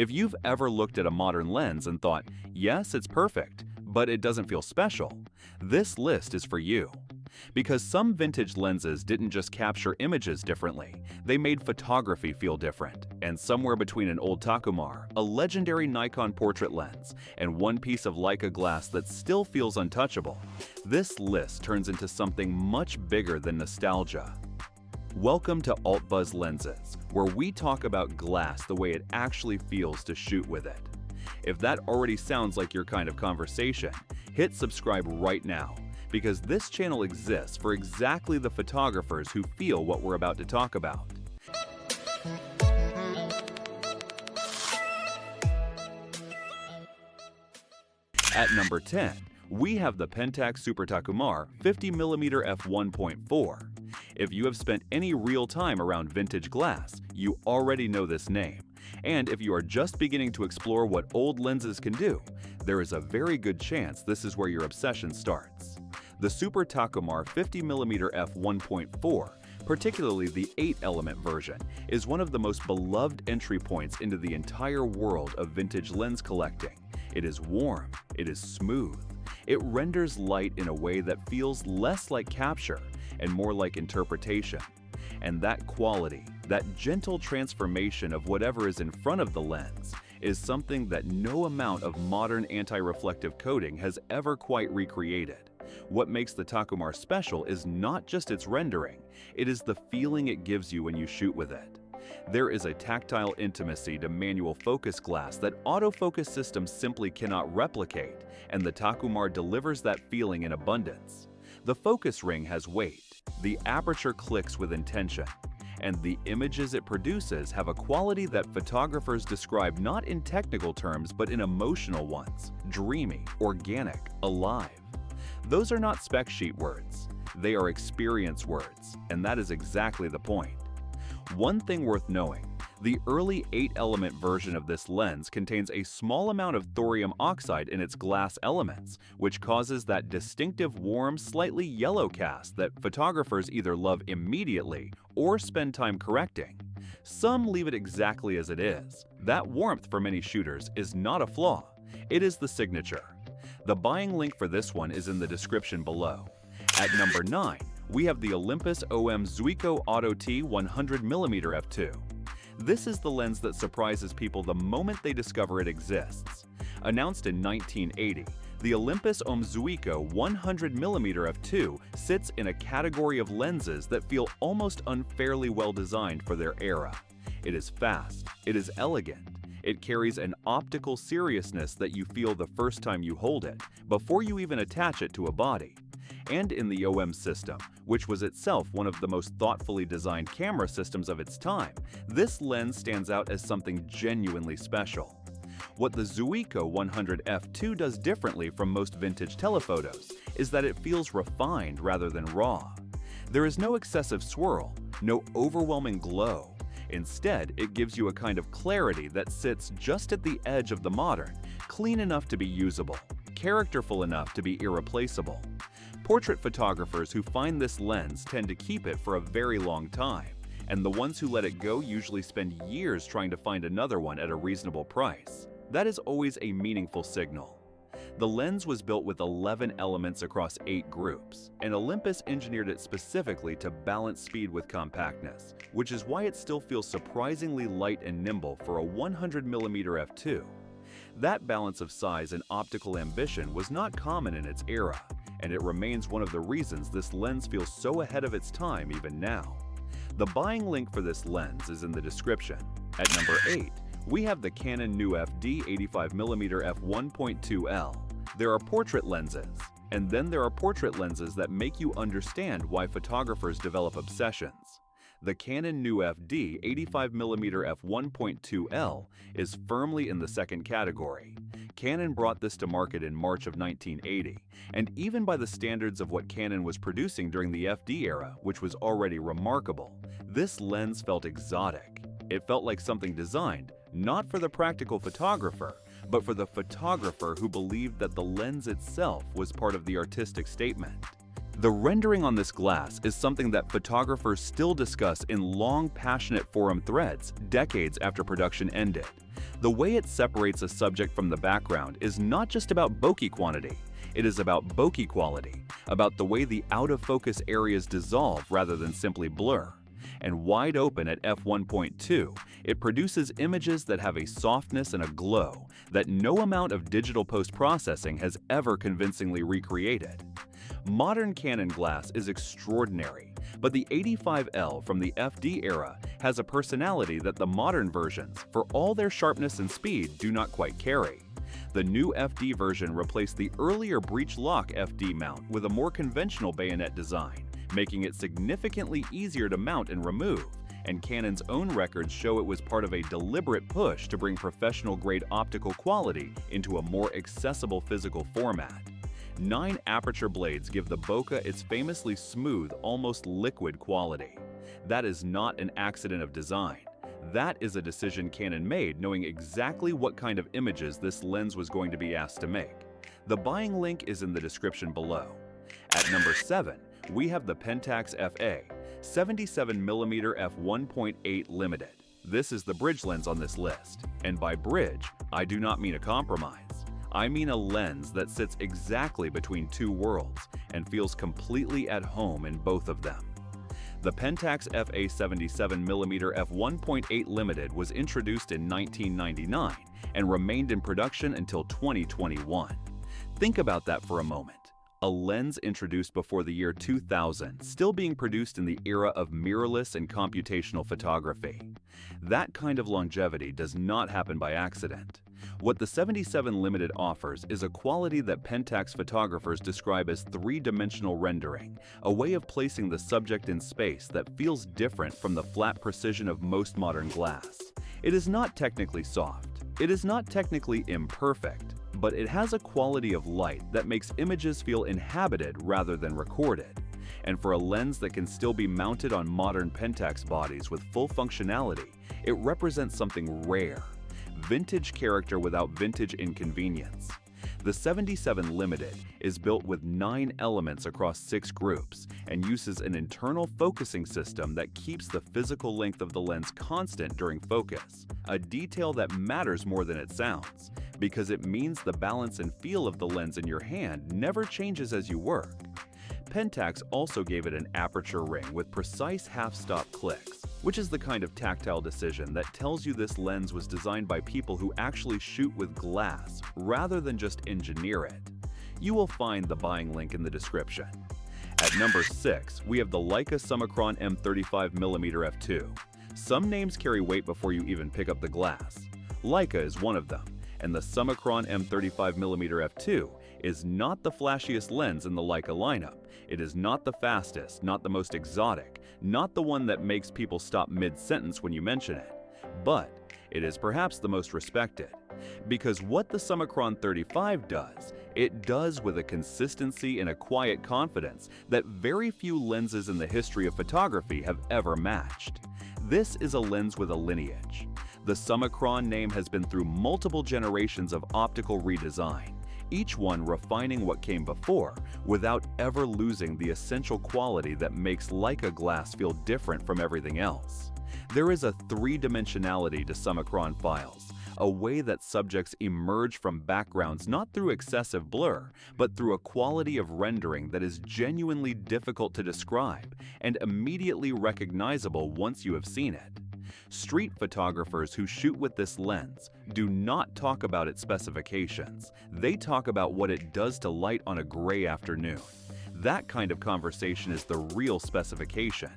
If you've ever looked at a modern lens and thought, yes, it's perfect, but it doesn't feel special, this list is for you. Because some vintage lenses didn't just capture images differently, they made photography feel different. And somewhere between an old Takumar, a legendary Nikon portrait lens, and one piece of Leica glass that still feels untouchable, this list turns into something much bigger than nostalgia. Welcome to Alt Buzz Lenses, where we talk about glass the way it actually feels to shoot with it. If that already sounds like your kind of conversation, hit subscribe right now, because this channel exists for exactly the photographers who feel what we're about to talk about. At number 10, we have the Pentax Super-Takumar 50mm f1.4. If you have spent any real time around vintage glass, you already know this name. And if you are just beginning to explore what old lenses can do, there is a very good chance this is where your obsession starts. The Super-Takumar 50mm f1.4, particularly the 8-element version, is one of the most beloved entry points into the entire world of vintage lens collecting. It is warm, it is smooth, it renders light in a way that feels less like capture and more like interpretation. And that quality, that gentle transformation of whatever is in front of the lens, is something that no amount of modern anti-reflective coating has ever quite recreated. What makes the Takumar special is not just its rendering, it is the feeling it gives you when you shoot with it. There is a tactile intimacy to manual focus glass that autofocus systems simply cannot replicate, and the Takumar delivers that feeling in abundance. The focus ring has weight, the aperture clicks with intention, and the images it produces have a quality that photographers describe not in technical terms but in emotional ones: dreamy, organic, alive. Those are not spec sheet words, they are experience words, and that is exactly the point. One thing worth knowing, the early 8-element version of this lens contains a small amount of thorium oxide in its glass elements, which causes that distinctive warm, slightly yellow cast that photographers either love immediately or spend time correcting. Some leave it exactly as it is. That warmth for many shooters is not a flaw, it is the signature. The buying link for this one is in the description below. At number 9, we have the Olympus OM Zuiko Auto T 100mm f2. This is the lens that surprises people the moment they discover it exists. Announced in 1980, the Olympus OM Zuiko 100mm f2 sits in a category of lenses that feel almost unfairly well designed for their era. It is fast, it is elegant, it carries an optical seriousness that you feel the first time you hold it, before you even attach it to a body. And in the OM system, which was itself one of the most thoughtfully designed camera systems of its time, this lens stands out as something genuinely special. What the Zuiko 100 f2 does differently from most vintage telephotos is that it feels refined rather than raw. There is no excessive swirl, no overwhelming glow. Instead, it gives you a kind of clarity that sits just at the edge of the modern, clean enough to be usable, characterful enough to be irreplaceable. Portrait photographers who find this lens tend to keep it for a very long time, and the ones who let it go usually spend years trying to find another one at a reasonable price. That is always a meaningful signal. The lens was built with 11 elements across 8 groups, and Olympus engineered it specifically to balance speed with compactness, which is why it still feels surprisingly light and nimble for a 100mm f2. That balance of size and optical ambition was not common in its era, and it remains one of the reasons this lens feels so ahead of its time even now. The buying link for this lens is in the description. At number 8, we have the Canon New FD 85mm f1.2L. There are portrait lenses, and then there are portrait lenses that make you understand why photographers develop obsessions. The Canon New FD 85mm f1.2L is firmly in the second category. Canon brought this to market in March of 1980, and even by the standards of what Canon was producing during the FD era, which was already remarkable, this lens felt exotic. It felt like something designed, not for the practical photographer, but for the photographer who believed that the lens itself was part of the artistic statement. The rendering on this glass is something that photographers still discuss in long, passionate forum threads decades after production ended. The way it separates a subject from the background is not just about bokeh quantity, it is about bokeh quality, about the way the out-of-focus areas dissolve rather than simply blur. And wide open at f1.2, it produces images that have a softness and a glow that no amount of digital post-processing has ever convincingly recreated. Modern Canon glass is extraordinary, but the 85L from the FD era has a personality that the modern versions, for all their sharpness and speed, do not quite carry. The new FD version replaced the earlier breech lock FD mount with a more conventional bayonet design, making it significantly easier to mount and remove, and Canon's own records show it was part of a deliberate push to bring professional-grade optical quality into a more accessible physical format. 9 aperture blades give the bokeh its famously smooth, almost liquid quality. That is not an accident of design. That is a decision Canon made knowing exactly what kind of images this lens was going to be asked to make. The buying link is in the description below. At number 7, we have the Pentax FA 77mm f1.8 Limited. This is the bridge lens on this list, and by bridge, I do not mean a compromise. I mean a lens that sits exactly between two worlds and feels completely at home in both of them. The Pentax FA 77mm f1.8 Limited was introduced in 1999 and remained in production until 2021. Think about that for a moment. A lens introduced before the year 2000, still being produced in the era of mirrorless and computational photography. That kind of longevity does not happen by accident. What the 77 Limited offers is a quality that Pentax photographers describe as three-dimensional rendering, a way of placing the subject in space that feels different from the flat precision of most modern glass. It is not technically soft. It is not technically imperfect, but it has a quality of light that makes images feel inhabited rather than recorded. And for a lens that can still be mounted on modern Pentax bodies with full functionality, it represents something rare. Vintage character without vintage inconvenience. The 77 Limited is built with 9 elements across 6 groups and uses an internal focusing system that keeps the physical length of the lens constant during focus, a detail that matters more than it sounds, because it means the balance and feel of the lens in your hand never changes as you work. Pentax also gave it an aperture ring with precise half-stop clicks, which is the kind of tactile decision that tells you this lens was designed by people who actually shoot with glass rather than just engineer it. You will find the buying link in the description. At number 6, we have the Leica Summicron-M 35mm f2. Some names carry weight before you even pick up the glass. Leica is one of them, and the Summicron-M 35mm f2 is not the flashiest lens in the Leica lineup. It is not the fastest, not the most exotic, not the one that makes people stop mid-sentence when you mention it, but it is perhaps the most respected. Because what the Summicron 35 does, it does with a consistency and a quiet confidence that very few lenses in the history of photography have ever matched. This is a lens with a lineage. The Summicron name has been through multiple generations of optical redesign, each one refining what came before without ever losing the essential quality that makes Leica glass feel different from everything else. There is a three-dimensionality to Summicron files, a way that subjects emerge from backgrounds not through excessive blur, but through a quality of rendering that is genuinely difficult to describe and immediately recognizable once you have seen it. Street photographers who shoot with this lens do not talk about its specifications. They talk about what it does to light on a gray afternoon. That kind of conversation is the real specification.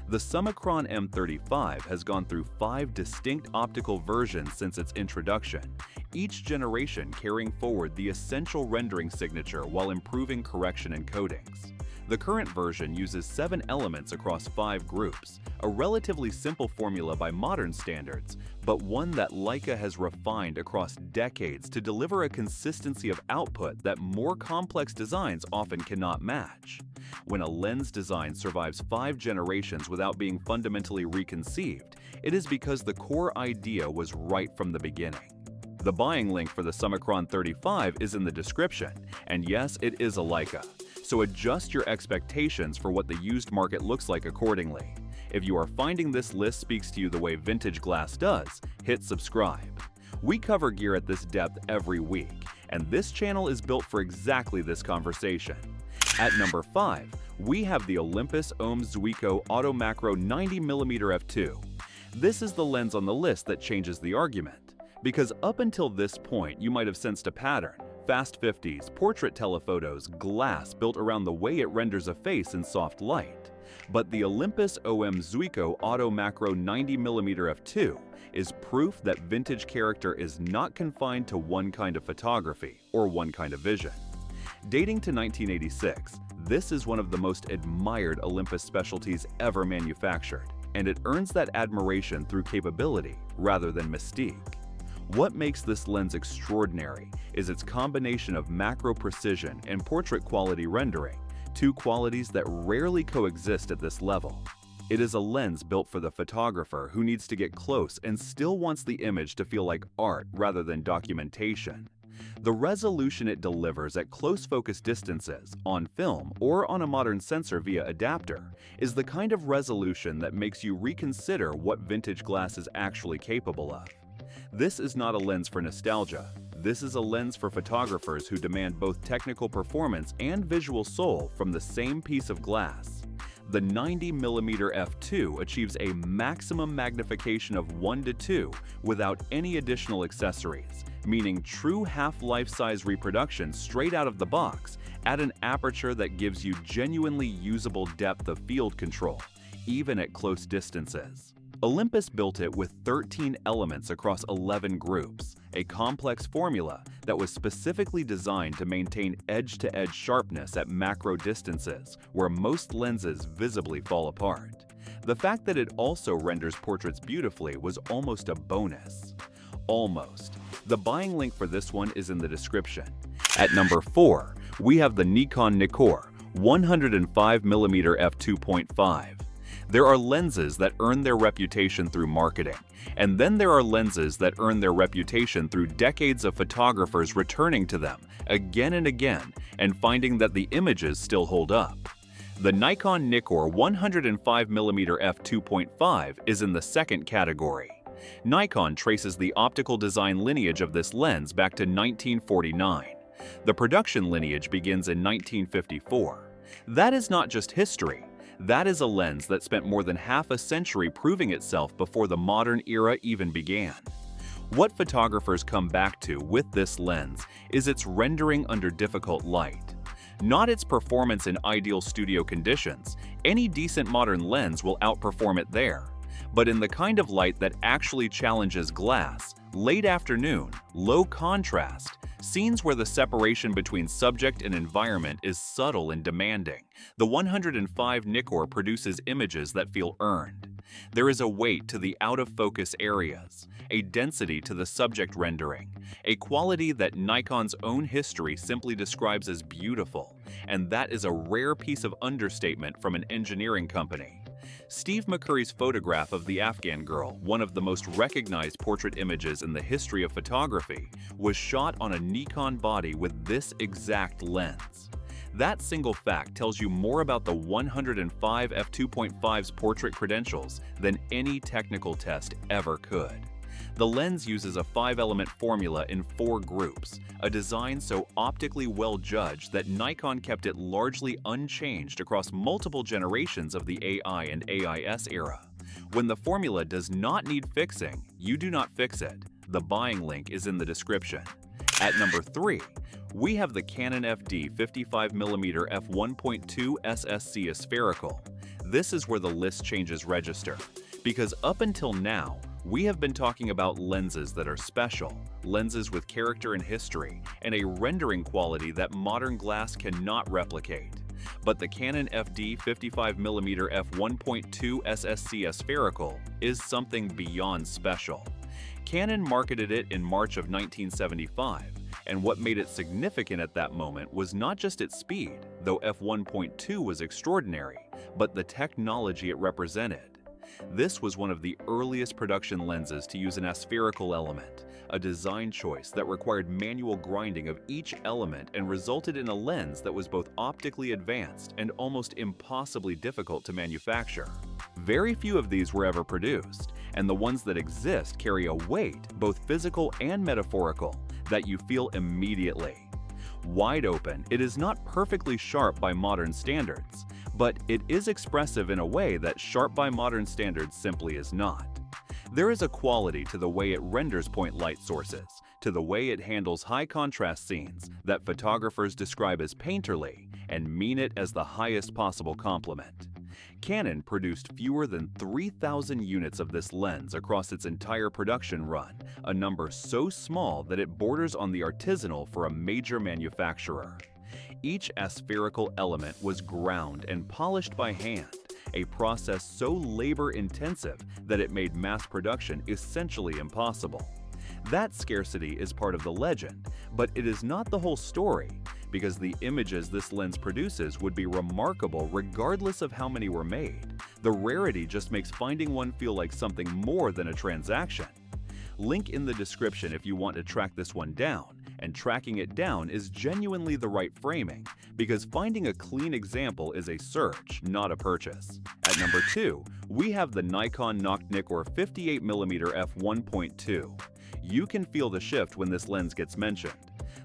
The Summicron M35 has gone through 5 distinct optical versions since its introduction, each generation carrying forward the essential rendering signature while improving correction and coatings. The current version uses 7 elements across 5 groups, a relatively simple formula by modern standards, but one that Leica has refined across decades to deliver a consistency of output that more complex designs often cannot match. When a lens design survives 5 generations without being fundamentally reconceived, it is because the core idea was right from the beginning. The buying link for the Summicron 35 is in the description, and yes, it is a Leica. so adjust your expectations for what the used market looks like accordingly. If you are finding this list speaks to you the way vintage glass does, hit subscribe. We cover gear at this depth every week, and this channel is built for exactly this conversation. At number 5, we have the Olympus OM Zuiko Auto Macro 90mm f2. This is the lens on the list that changes the argument, because up until this point you might have sensed a pattern: fast 50s, portrait telephotos, glass built around the way it renders a face in soft light. But the Olympus OM Zuiko Auto Macro 90mm f2 is proof that vintage character is not confined to one kind of photography or one kind of vision. Dating to 1986, this is one of the most admired Olympus specialties ever manufactured, and it earns that admiration through capability rather than mystique. What makes this lens extraordinary is its combination of macro precision and portrait quality rendering, two qualities that rarely coexist at this level. It is a lens built for the photographer who needs to get close and still wants the image to feel like art rather than documentation. The resolution it delivers at close focus distances, on film, or on a modern sensor via adapter is the kind of resolution that makes you reconsider what vintage glass is actually capable of. This is not a lens for nostalgia. This is a lens for photographers who demand both technical performance and visual soul from the same piece of glass. The 90mm f2 achieves a maximum magnification of 1:2 without any additional accessories, meaning true half-life size reproduction straight out of the box at an aperture that gives you genuinely usable depth of field control, even at close distances. Olympus built it with 13 elements across 11 groups, a complex formula that was specifically designed to maintain edge-to-edge sharpness at macro distances where most lenses visibly fall apart. The fact that it also renders portraits beautifully was almost a bonus. Almost. The buying link for this one is in the description. At number 4, we have the Nikon Nikkor 105mm f2.5. There are lenses that earn their reputation through marketing, and then there are lenses that earn their reputation through decades of photographers returning to them again and again and finding that the images still hold up. The Nikon Nikkor 105mm f2.5 is in the second category. Nikon traces the optical design lineage of this lens back to 1949. The production lineage begins in 1954. That is not just history. That is a lens that spent more than half a century proving itself before the modern era even began. What photographers come back to with this lens is its rendering under difficult light. Not its performance in ideal studio conditions. Any decent modern lens will outperform it there. But in the kind of light that actually challenges glass, late afternoon, low contrast, scenes where the separation between subject and environment is subtle and demanding, the 105 Nikkor produces images that feel earned. There is a weight to the out-of-focus areas, a density to the subject rendering, a quality that Nikon's own history simply describes as beautiful, and that is a rare piece of understatement from an engineering company. Steve McCurry's photograph of the Afghan girl, one of the most recognized portrait images in the history of photography, was shot on a Nikon body with this exact lens. That single fact tells you more about the 105 f2.5's portrait credentials than any technical test ever could. The lens uses a 5-element formula in 4 groups, a design so optically well judged that Nikon kept it largely unchanged across multiple generations of the AI and AIS era. When the formula does not need fixing, you do not fix it. The buying link is in the description. At number 3, we have the Canon FD 55mm f1.2 S.S.C Aspherical. This is where the list changes register, because up until now, we have been talking about lenses that are special, lenses with character and history, and a rendering quality that modern glass cannot replicate. But the Canon FD 55mm f1.2 S.S.C Aspherical is something beyond special. Canon marketed it in March of 1975, and what made it significant at that moment was not just its speed, though f1.2 was extraordinary, but the technology it represented. This was one of the earliest production lenses to use an aspherical element, a design choice that required manual grinding of each element and resulted in a lens that was both optically advanced and almost impossibly difficult to manufacture. Very few of these were ever produced, and the ones that exist carry a weight, both physical and metaphorical, that you feel immediately. Wide open, it is not perfectly sharp by modern standards, but it is expressive in a way that sharp by modern standards simply is not. There is a quality to the way it renders point light sources, to the way it handles high contrast scenes that photographers describe as painterly and mean it as the highest possible compliment. Canon produced fewer than 3,000 units of this lens across its entire production run, a number so small that it borders on the artisanal for a major manufacturer. Each aspherical element was ground and polished by hand, a process so labor-intensive that it made mass production essentially impossible. That scarcity is part of the legend, but it is not the whole story, because the images this lens produces would be remarkable regardless of how many were made. The rarity just makes finding one feel like something more than a transaction. Link in the description if you want to track this one down, and tracking it down is genuinely the right framing, because finding a clean example is a search, not a purchase. At number 2, we have the Nikon Noct-NIKKOR 58mm f1.2. You can feel the shift when this lens gets mentioned.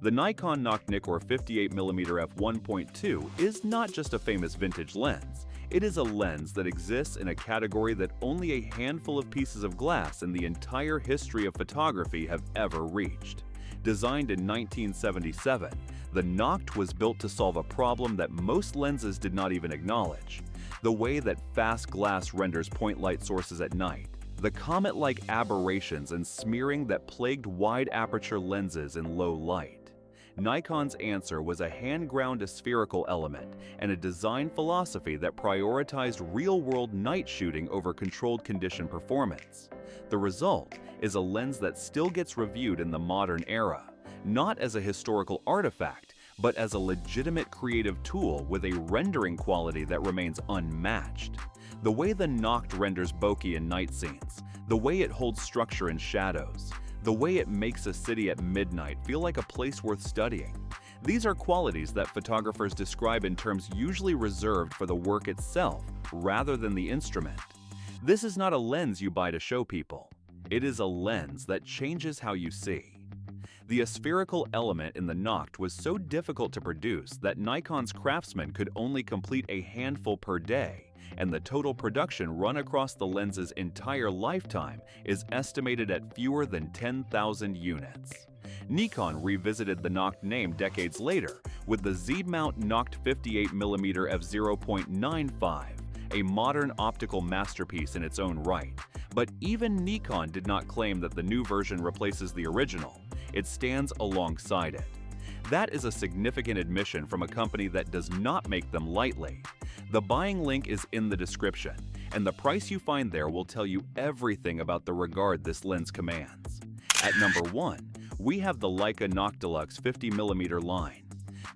The Nikon Noct-NIKKOR 58mm f1.2 is not just a famous vintage lens. It is a lens that exists in a category that only a handful of pieces of glass in the entire history of photography have ever reached. Designed in 1977, the Noct was built to solve a problem that most lenses did not even acknowledge: the way that fast glass renders point light sources at night. The comet-like aberrations and smearing that plagued wide-aperture lenses in low light. Nikon's answer was a hand-ground aspherical element and a design philosophy that prioritized real-world night shooting over controlled condition performance. The result is a lens that still gets reviewed in the modern era, not as a historical artifact, but as a legitimate creative tool with a rendering quality that remains unmatched. The way the Noct renders bokeh in night scenes, the way it holds structure in shadows, the way it makes a city at midnight feel like a place worth studying. These are qualities that photographers describe in terms usually reserved for the work itself rather than the instrument. This is not a lens you buy to show people. It is a lens that changes how you see. The aspherical element in the Noct was so difficult to produce that Nikon's craftsmen could only complete a handful per day, and the total production run across the lens's entire lifetime is estimated at fewer than 10,000 units. Nikon revisited the Noct name decades later with the Z-mount Noct 58mm f0.95, a modern optical masterpiece in its own right. But even Nikon did not claim that the new version replaces the original. It stands alongside it. That is a significant admission from a company that does not make them lightly. The buying link is in the description, and the price you find there will tell you everything about the regard this lens commands. At number 1, we have the Leica Noctilux 50mm line.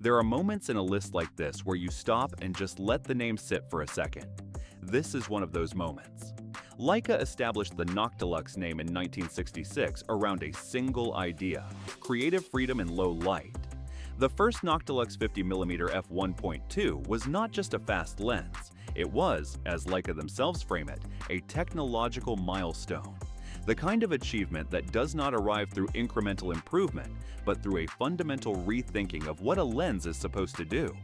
There are moments in a list like this where you stop and just let the name sit for a second. This is one of those moments. Leica established the Noctilux name in 1966 around a single idea: creative freedom in low light. The first Noctilux 50mm f1.2 was not just a fast lens. It was, as Leica themselves frame it, a technological milestone. The kind of achievement that does not arrive through incremental improvement, but through a fundamental rethinking of what a lens is supposed to do.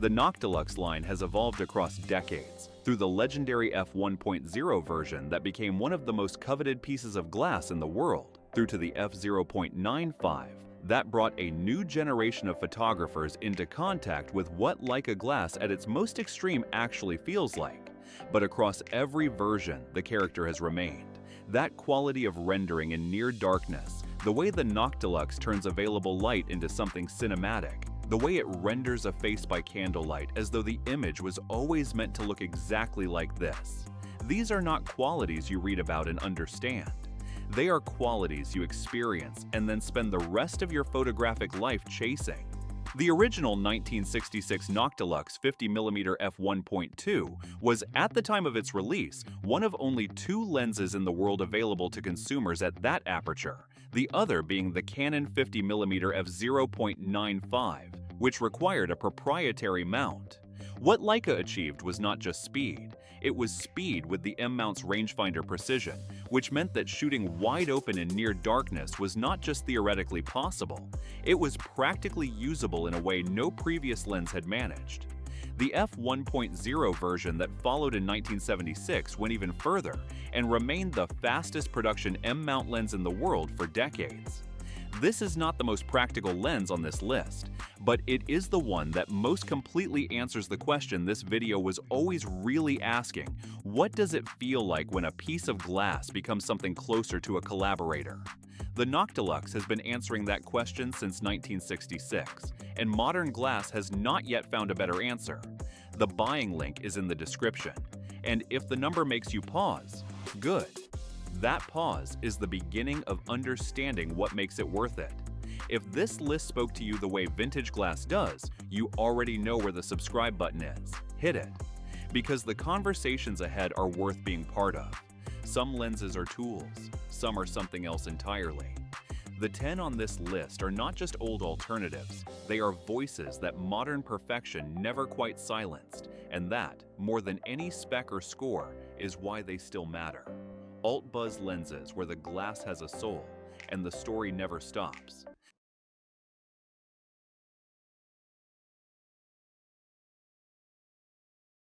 The Noctilux line has evolved across decades, through the legendary f1.0 version that became one of the most coveted pieces of glass in the world, through to the f0.95 that brought a new generation of photographers into contact with what Leica glass at its most extreme actually feels like. But across every version, the character has remained. That quality of rendering in near darkness, the way the Noctilux turns available light into something cinematic, the way it renders a face by candlelight as though the image was always meant to look exactly like this. These are not qualities you read about and understand. They are qualities you experience and then spend the rest of your photographic life chasing. The original 1966 Noctilux 50mm f1.2 was, at the time of its release, one of only 2 lenses in the world available to consumers at that aperture, the other being the Canon 50mm f/0.95, which required a proprietary mount. What Leica achieved was not just speed, it was speed with the M mount's rangefinder precision, which meant that shooting wide open in near darkness was not just theoretically possible, it was practically usable in a way no previous lens had managed. The f/1.0 version that followed in 1976 went even further and remained the fastest production M-mount lens in the world for decades. This is not the most practical lens on this list, but it is the one that most completely answers the question this video was always really asking: what does it feel like when a piece of glass becomes something closer to a collaborator? The Noctilux has been answering that question since 1966, and modern glass has not yet found a better answer. The buying link is in the description, and if the number makes you pause, good. That pause is the beginning of understanding what makes it worth it. If this list spoke to you the way vintage glass does, you already know where the subscribe button is. Hit it. Because the conversations ahead are worth being part of. Some lenses are tools, some are something else entirely. The 10 on this list are not just old alternatives, they are voices that modern perfection never quite silenced, and that, more than any spec or score, is why they still matter. Alt-buzz lenses where the glass has a soul, and the story never stops.